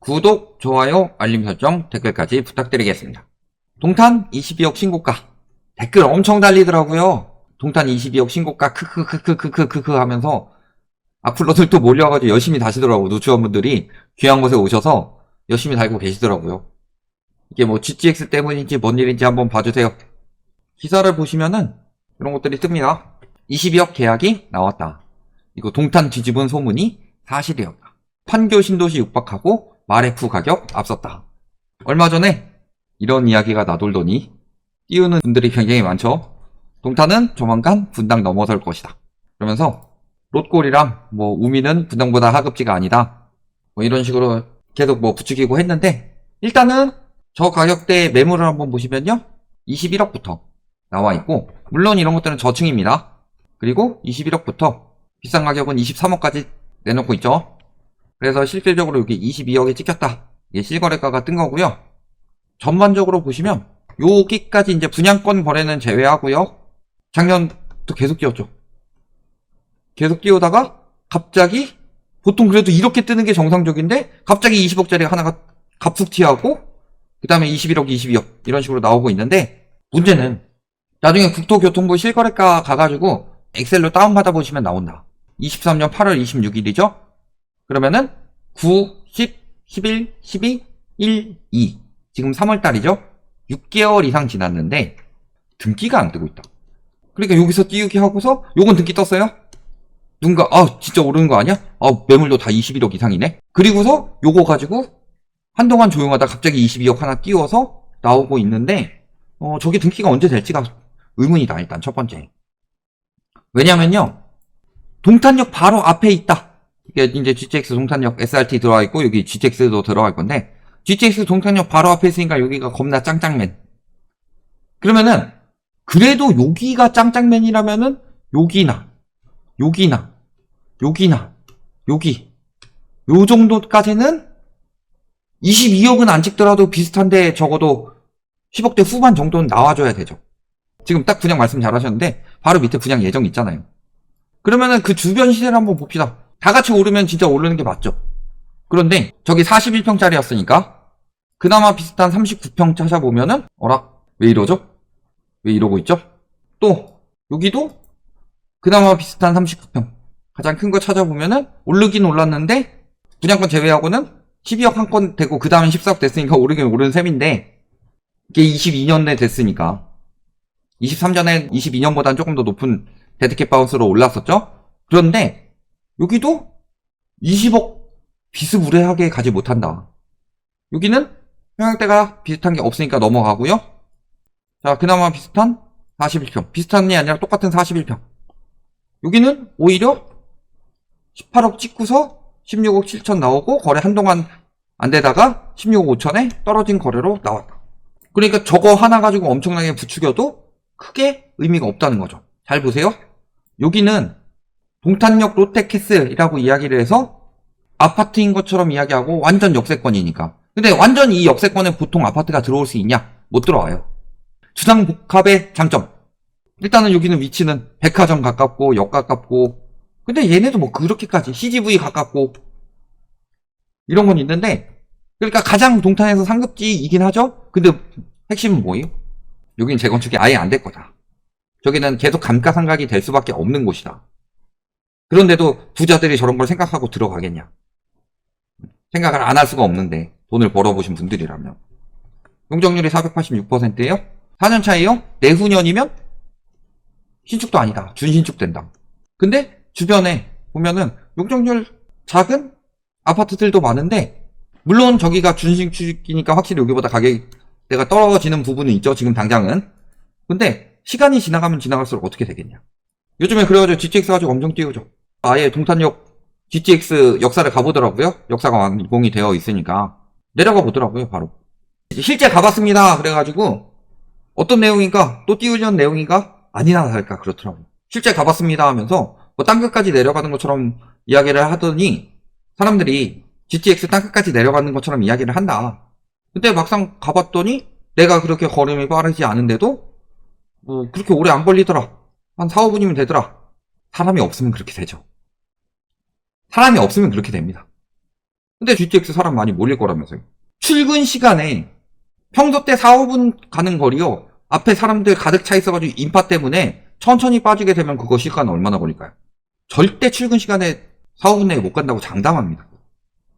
구독, 좋아요, 알림 설정, 댓글까지 부탁드리겠습니다. 동탄 22억 신고가. 댓글 엄청 달리더라고요. 동탄 22억 신고가 크크크크크크크 하면서 악플러들 또 몰려가지고 열심히 다시더라고요. 누추원분들이 귀한 곳에 오셔서 열심히 달고 계시더라고요. 이게 뭐 GTX 때문인지 뭔 일인지 한번 봐주세요. 기사를 보시면은 이런 것들이 뜹니다. 22억 계약이 나왔다. 이거 동탄 뒤집은 소문이 사실이었다. 판교 신도시 육박하고 마레프 가격 앞섰다. 얼마 전에 이런 이야기가 나돌더니 띄우는 분들이 굉장히 많죠. 동탄은 조만간 분당 넘어설 것이다. 그러면서 롯골이랑 뭐 우미는 분당보다 하급지가 아니다. 뭐 이런 식으로 계속 뭐 부추기고 했는데, 일단은 저 가격대 매물을 한번 보시면요, 21억부터 나와 있고, 물론 이런 것들은 저층입니다. 그리고 21억부터 비싼 가격은 23억까지 내놓고 있죠. 그래서 실질적으로 여기 22억에 찍혔다. 이게 실거래가가 뜬 거고요. 전반적으로 보시면 여기까지 이제 분양권 거래는 제외하고요. 작년도 계속 뛰었죠. 계속 뛰어다가 갑자기, 보통 그래도 이렇게 뜨는 게 정상적인데 갑자기 20억짜리 하나가 갑툭 튀어하고 그 다음에 21억, 22억 이런 식으로 나오고 있는데, 문제는 나중에 국토교통부 실거래가 가가지고 엑셀로 다운받아 보시면 나온다. 23년 8월 26일이죠. 그러면은 9, 10, 11, 12, 1, 2 지금 3월달이죠. 6개월 이상 지났는데 등기가 안 뜨고 있다. 그러니까 여기서 띄우기 하고서 요건 등기 떴어요. 누군가 진짜 오르는 거 아니야? 매물도 다 21억 이상이네. 그리고서 요거 가지고 한동안 조용하다 갑자기 22억 하나 띄워서 나오고 있는데, 저게 등기가 언제 될지가 의문이다. 일단 첫 번째. 왜냐면요, 동탄역 바로 앞에 있다. 이게 이제 GTX 동탄역 SRT 들어와 있고 여기 GTX도 들어갈 건데, GTX 동탄역 바로 앞에 있으니까 여기가 겁나 짱짱맨. 그러면은 그래도 여기가 짱짱맨이라면은 여기나 여기 요 정도까지는 22억은 안 찍더라도 비슷한데 적어도 10억대 후반 정도는 나와줘야 되죠. 지금 딱 분양 말씀 잘하셨는데 바로 밑에 분양 예정 있잖아요. 그러면은 그 주변 시세를 한번 봅시다. 다 같이 오르면 진짜 오르는 게 맞죠. 그런데 저기 41평짜리였으니까 그나마 비슷한 39평 찾아보면은 왜 이러죠? 왜 이러고 있죠? 또 여기도 그나마 비슷한 39평 가장 큰 거 찾아보면은 오르긴 올랐는데 분양권 제외하고는 12억 한 건 되고 그 다음에 14억 됐으니까 오르긴 오른 셈인데, 이게 22년에 됐으니까 23년에 22년보다는 조금 더 높은 데드캣 바운스로 올랐었죠. 그런데 여기도 20억 비스무리하게 가지 못한다. 여기는 평양대가 비슷한 게 없으니까 넘어가고요. 자, 그나마 비슷한 41평, 비슷한 게 아니라 똑같은 41평. 여기는 오히려 18억 찍고서 16억 7천 나오고 거래 한동안 안 되다가 16억 5천에 떨어진 거래로 나왔다. 그러니까 저거 하나 가지고 엄청나게 부추겨도 크게 의미가 없다는 거죠. 잘 보세요. 여기는 동탄역 롯데캐슬이라고 이야기를 해서 아파트인 것처럼 이야기하고 완전 역세권이니까. 근데 완전 이 역세권에 보통 아파트가 들어올 수 있냐? 못 들어와요. 주상복합의 장점. 일단은 여기는 위치는 백화점 가깝고 역 가깝고, 근데 얘네도 뭐 그렇게까지 CGV 가깝고 이런 건 있는데, 그러니까 가장 동탄에서 상급지이긴 하죠. 근데 핵심은 뭐예요? 여기는 재건축이 아예 안 될 거다. 저기는 계속 감가상각이 될 수밖에 없는 곳이다. 그런데도 부자들이 저런 걸 생각하고 들어가겠냐? 생각을 안 할 수가 없는데, 돈을 벌어보신 분들이라면. 용적률이 486%예요? 4년 차예요? 내후년이면 신축도 아니다. 준신축 된다. 근데 주변에 보면은 용적률 작은 아파트들도 많은데, 물론 저기가 준신축이니까 확실히 여기보다 가격대가 떨어지는 부분은 있죠. 지금 당장은. 근데 시간이 지나가면 지나갈수록 어떻게 되겠냐? 요즘에 그래가지고 GTX 가지고 엄청 띄우죠. 아예 동탄역 GTX 역사를 가보더라고요. 역사가 완공이 되어 있으니까 내려가 보더라고요. 바로 실제 가봤습니다. 그래가지고 어떤 내용인가, 또 띄우려는 내용인가, 아니나 다를까 그렇더라고요. 실제 가봤습니다 하면서 뭐 땅끝까지 내려가는 것처럼 이야기를 하더니 사람들이 GTX 땅끝까지 내려가는 것처럼 이야기를 한다. 근데 막상 가봤더니 내가 그렇게 걸음이 빠르지 않은데도 뭐 그렇게 오래 안 걸리더라. 한 4, 5분이면 되더라. 사람이 없으면 그렇게 되죠. 사람이 없으면 그렇게 됩니다. 근데 GTX 사람 많이 몰릴 거라면서요. 출근 시간에 평소 때 4, 5분 가는 거리요. 앞에 사람들 가득 차 있어가지고 인파 때문에 천천히 빠지게 되면 그거 시간 얼마나 걸릴까요? 절대 출근 시간에 4, 5분 내에 못 간다고 장담합니다.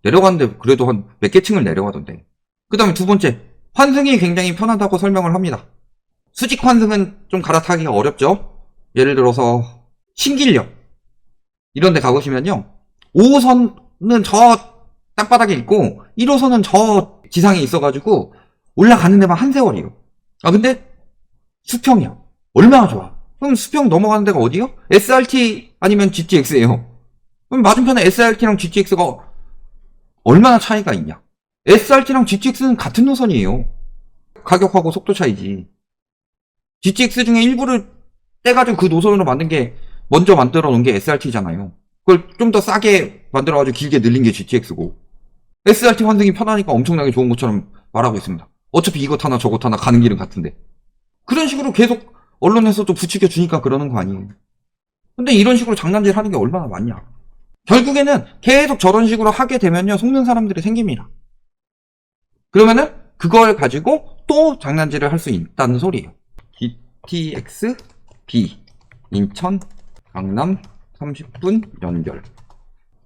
내려가는데 그래도 한 몇 개 층을 내려가던데. 그 다음에 두 번째, 환승이 굉장히 편하다고 설명을 합니다. 수직 환승은 좀 갈아타기가 어렵죠. 예를 들어서 신길역 이런 데 가보시면요. 5호선은 저 땅바닥에 있고 1호선은 저 지상에 있어가지고 올라가는 데만 한 세월이에요. 아 근데 수평이야. 얼마나 좋아. 그럼 수평 넘어가는 데가 어디요? SRT 아니면 GTX예요. 그럼 맞은편에 SRT랑 GTX가 얼마나 차이가 있냐. SRT랑 GTX는 같은 노선이에요. 가격하고 속도 차이지. GTX 중에 일부를 떼가지고 그 노선으로 만든 게 먼저 만들어 놓은 게 SRT잖아요. 그걸 좀 더 싸게 만들어가지고 길게 늘린 게 GTX고 SRT 환승이 편하니까 엄청나게 좋은 것처럼 말하고 있습니다. 어차피 이거 타나 저거 타나 가는 길은 같은데. 그런 식으로 계속 언론에서도 부추겨 주니까 그러는 거 아니에요. 근데 이런 식으로 장난질 하는 게 얼마나 많냐. 결국에는 계속 저런 식으로 하게 되면요 속는 사람들이 생깁니다. 그러면은 그걸 가지고 또 장난질을 할 수 있다는 소리예요. GTX B 인천 강남 30분 연결.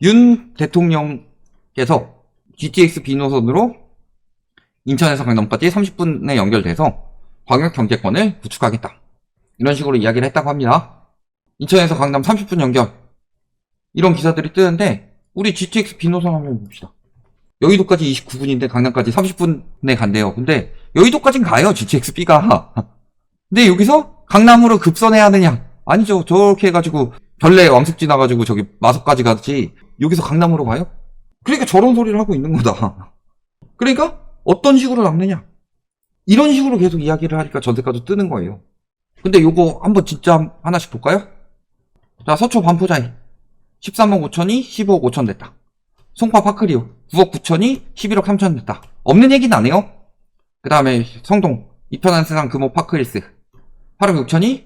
윤 대통령께서 GTX B 노선으로 인천에서 강남까지 30분에 연결돼서 광역 경제권을 구축하겠다. 이런 식으로 이야기를 했다고 합니다. 인천에서 강남 30분 연결. 이런 기사들이 뜨는데 우리 GTX B 노선 한번 봅시다. 여의도까지 29분인데 강남까지 30분에 간대요. 근데 여의도까진 가요. GTX B가. 근데 여기서 강남으로 급선해야 하느냐? 아니죠. 저렇게 해가지고 별내 왕숙 지나가지고 저기 마석까지 가지 여기서 강남으로 가요? 그러니까 저런 소리를 하고 있는 거다. 그러니까 어떤 식으로 남느냐? 이런 식으로 계속 이야기를 하니까 전세가도 뜨는 거예요. 근데 요거 한번 진짜 하나씩 볼까요? 자, 서초 반포자이 13억 5천이 15억 5천 됐다. 송파 파크리오 9억 9천이 11억 3천 됐다. 없는 얘기는 안 해요. 그 다음에 성동 이편한 세상 금호 파크힐스 8억 6천이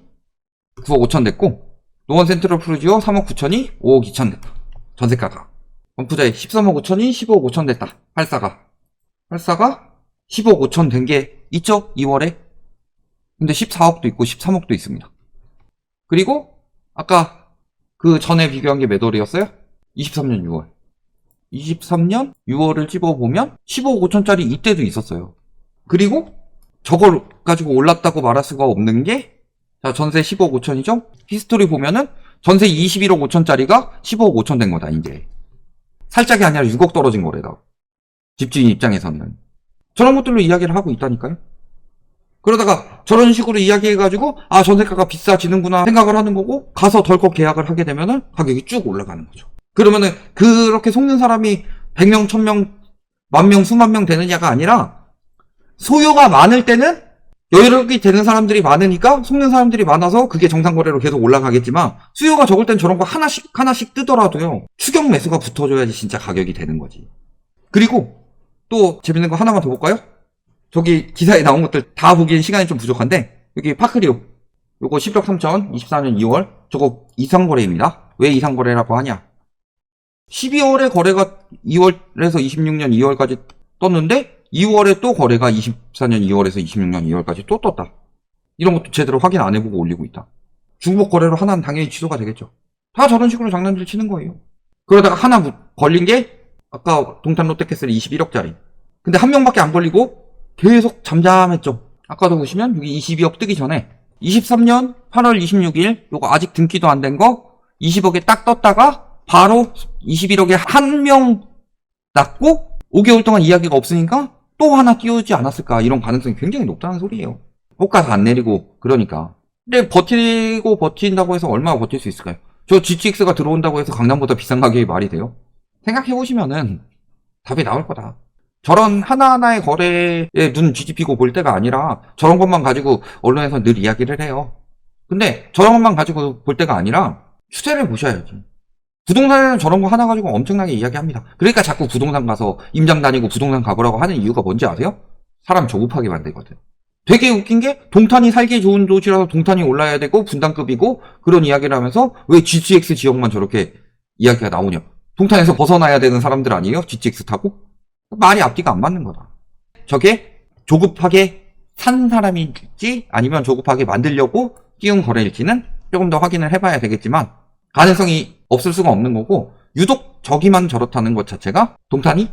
9억 5천 됐고 노원 센트럴 푸르지오 3억 9천이 5억 2천 됐다. 전세가가 반포자이 13억 5천이 15억 5천 됐다. 84가 15억 5천 된 게 있죠? 2월에. 근데 14억도 있고 13억도 있습니다. 그리고 아까 그 전에 비교한 게 몇 월이었어요? 23년 6월. 23년 6월을 집어보면 15억 5천짜리 이때도 있었어요. 그리고 저걸 가지고 올랐다고 말할 수가 없는 게 자, 전세 15억 5천이죠? 히스토리 보면은 전세 21억 5천짜리가 15억 5천 된 거다, 이제. 살짝이 아니라 6억 떨어진 거래다. 집주인 입장에서는. 저런 것들로 이야기를 하고 있다니까요. 그러다가 저런 식으로 이야기해가지고 아 전세가가 비싸지는구나 생각을 하는 거고 가서 덜컥 계약을 하게 되면은 가격이 쭉 올라가는 거죠. 그러면은 그렇게 속는 사람이 100명, 1000명, 만명, 수만 명 되느냐가 아니라 소요가 많을 때는 여력이 되는 사람들이 많으니까 속는 사람들이 많아서 그게 정상거래로 계속 올라가겠지만 수요가 적을 땐 저런 거 하나씩 뜨더라도요 추격 매수가 붙어줘야지 진짜 가격이 되는 거지. 그리고 또 재밌는 거 하나만 더 볼까요? 저기 기사에 나온 것들 다 보기엔 시간이 좀 부족한데 여기 파크리오 요거 11억 3천 24년 2월 저거 이상거래입니다. 왜 이상거래라고 하냐? 12월에 거래가 2월에서 26년 2월까지 떴는데 2월에 또 거래가 24년 2월에서 26년 2월까지 또 떴다. 이런 것도 제대로 확인 안 해보고 올리고 있다. 중복 거래로 하나는 당연히 취소가 되겠죠. 다 저런 식으로 장난질 치는 거예요. 그러다가 하나 걸린 게 아까 동탄 롯데캐슬 21억짜리. 근데 한 명밖에 안 걸리고 계속 잠잠했죠. 아까도 보시면 여기 22억 뜨기 전에 23년 8월 26일 요거 아직 등기도 안 된 거 20억에 딱 떴다가 바로 21억에 한 명 났고 5개월 동안 이야기가 없으니까 또 하나 띄우지 않았을까 이런 가능성이 굉장히 높다는 소리예요. 호가서 안 내리고 그러니까. 근데 버틴다고 해서 얼마나 버틸 수 있을까요? 저 GTX가 들어온다고 해서 강남보다 비싼 가격이 말이 돼요? 생각해보시면은 답이 나올 거다. 저런 하나하나의 거래에 눈 뒤집히고 볼 때가 아니라 저런 것만 가지고 언론에서 늘 이야기를 해요. 근데 저런 것만 가지고 볼 때가 아니라 추세를 보셔야지. 부동산에는 저런 거 하나 가지고 엄청나게 이야기합니다. 그러니까 자꾸 부동산 가서 임장 다니고 부동산 가보라고 하는 이유가 뭔지 아세요? 사람 조급하게 만들거든. 되게 웃긴 게 동탄이 살기 좋은 도시라서 동탄이 올라야 되고 분당급이고 그런 이야기를 하면서 왜 GTX 지역만 저렇게 이야기가 나오냐. 동탄에서 벗어나야 되는 사람들 아니에요? GTX 타고? 말이 앞뒤가 안 맞는 거다. 저게 조급하게 산 사람일지 아니면 조급하게 만들려고 띄운 거래일지는 조금 더 확인을 해봐야 되겠지만 가능성이 없을 수가 없는 거고, 유독 저기만 저렇다는 것 자체가 동탄이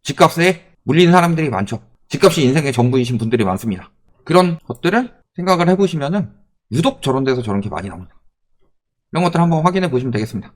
집값에 물리는 사람들이 많죠. 집값이 인생의 전부이신 분들이 많습니다. 그런 것들을 생각을 해보시면은 유독 저런 데서 저런 게 많이 나옵니다. 이런 것들 한번 확인해 보시면 되겠습니다.